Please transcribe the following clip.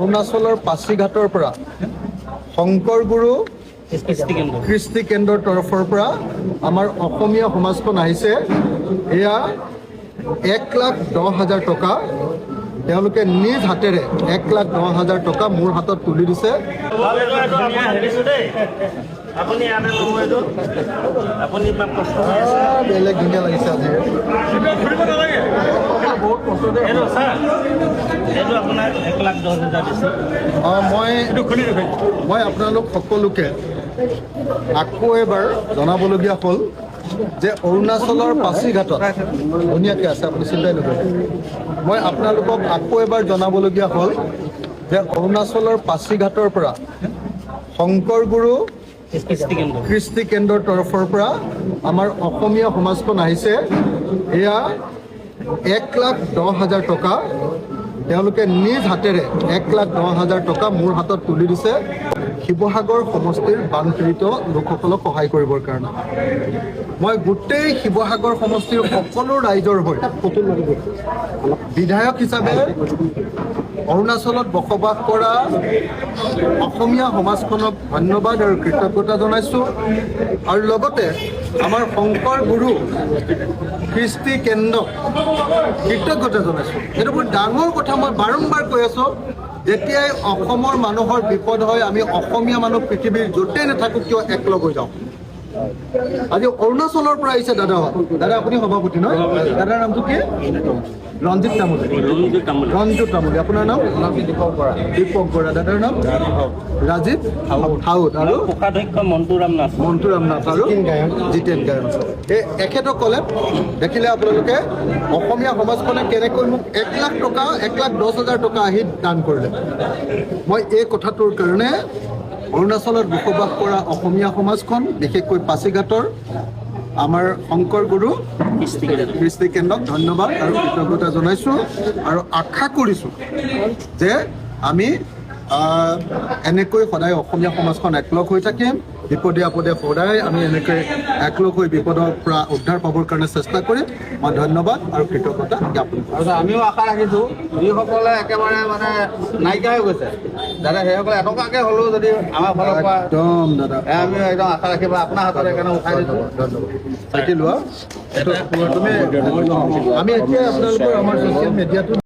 অৰুণাচলৰ পাছিঘাটৰ পৰা শংকৰ গুৰু কৃষ্টি কেন্দ্ৰৰ তৰফৰ পৰা আমাৰ অসমীয়া সমাজখন আহিছে। এয়া 1,10,000 টকা তেওঁলোকে নিজ হাতেৰে 1,10,000 টকা মোৰ হাতত তুলি দিছে। বেলেগ ধুনীয়া লাগিছে আজি। মই আপোনালোক সকলোকে আকৌ এবাৰ জনাবলগীয়া হ'ল যে অৰুণাচলৰ পাছিঘাটত ধুনীয়াকৈ আছে, আপুনি চিন্তাই নকৰিব। মই আপোনালোকক আকৌ এবাৰ জনাবলগীয়া হ'ল যে অৰুণাচলৰ পাছিঘাটৰ পৰা শংকৰ গুৰু কৃষ্টি কেন্দ্ৰৰ তৰফৰ পৰা আমাৰ অসমীয়া সমাজখন আহিছে। এয়া 1,10,000 টকা তেওঁলোকে নিজ হাতেৰে 1,10,000 টকা মোৰ হাতত তুলি দিছে শিৱসাগৰ সমষ্টিৰ বানপীড়িত লোকসকলক সহায় কৰিবৰ কাৰণে। মই গোটেই শিৱসাগৰ সমষ্টিৰ সকলো ৰাইজৰ হৈ বিধায়ক হিচাপে অৰুণাচলত বসবাস কৰা অসমীয়া সমাজখনক ধন্যবাদ আৰু কৃতজ্ঞতা জনাইছোঁ। আৰু লগতে আমাৰ শংকৰ গুৰু কৃষ্টি কেন্দ্ৰক কৃতজ্ঞতা জনাইছোঁ। এইটো বহুত ডাঙৰ কথা। মই বাৰম্বাৰ কৈ আছোঁ, যেতিয়াই অসমৰ মানুহৰ বিপদ হয় আমি অসমীয়া মানুহ পৃথিৱীৰ য'তেই নাথাকোঁ কিয় একলগ হৈ যাওঁ। আজি অৰুণাচলৰ পৰা আহিছে দাদা। দাদা আপুনি সভাপতি নহয়? দাদাৰ নামটো কি? ৰঞ্জিত তামুলী। ৰঞ্জিত তামুলী। আপোনাৰ নাম? দীপক বৰা। দাদাৰ নাম? ৰাজীৱ হাউদ। আৰু কোষাধ্যক্ষ মন্টুৰাম নাথ আৰু জিতেন গায়ন। এখেতসকলে দেখিলে আপোনালোকে অসমীয়া সমাজখনে কেনেকৈ মোক 1,00,000 টকা 1,10,000 টকা আহি দান কৰিলে। মই এই কথাটোৰ কাৰণে অৰুণাচলত বসবাস কৰা অসমীয়া সমাজখন, বিশেষকৈ পাছিঘাটৰ আমাৰ শংকৰ গুৰু কৃষ্টি কেন্দ্ৰক ধন্যবাদ আৰু কৃতজ্ঞতা জনাইছোঁ। আৰু আশা কৰিছোঁ যে আমি এনেকৈ সদায় অসমীয়া সমাজখন একলগ হৈ থাকিম। বিপদে আপদে সদায় আমি এনেকৈ একলগ হৈ বিপদৰ পৰা উদ্ধাৰ পাবৰ কাৰণে চেষ্টা কৰিম। মই ধন্যবাদ আৰু কৃতজ্ঞতা জ্ঞাপন কৰিছোঁ। আমিও আশা ৰাখিছোঁ যিসকলে একেবাৰে মানে নাইকিয়া হৈ গৈছে দাদা, সেইসকলে এটকাকৈ হ'লেও যদি আমাৰ ফালৰ পৰা একদম দাদা আমি একদম আশা ৰাখিব আপোনাৰ হাতত সেইকাৰণে উঠাই দিছোঁ। ধন্যবাদ। চাইকেল লোৱা। আমি এতিয়া আপোনালোকৰ আমাৰ ছ'চিয়েল মিডিয়াটো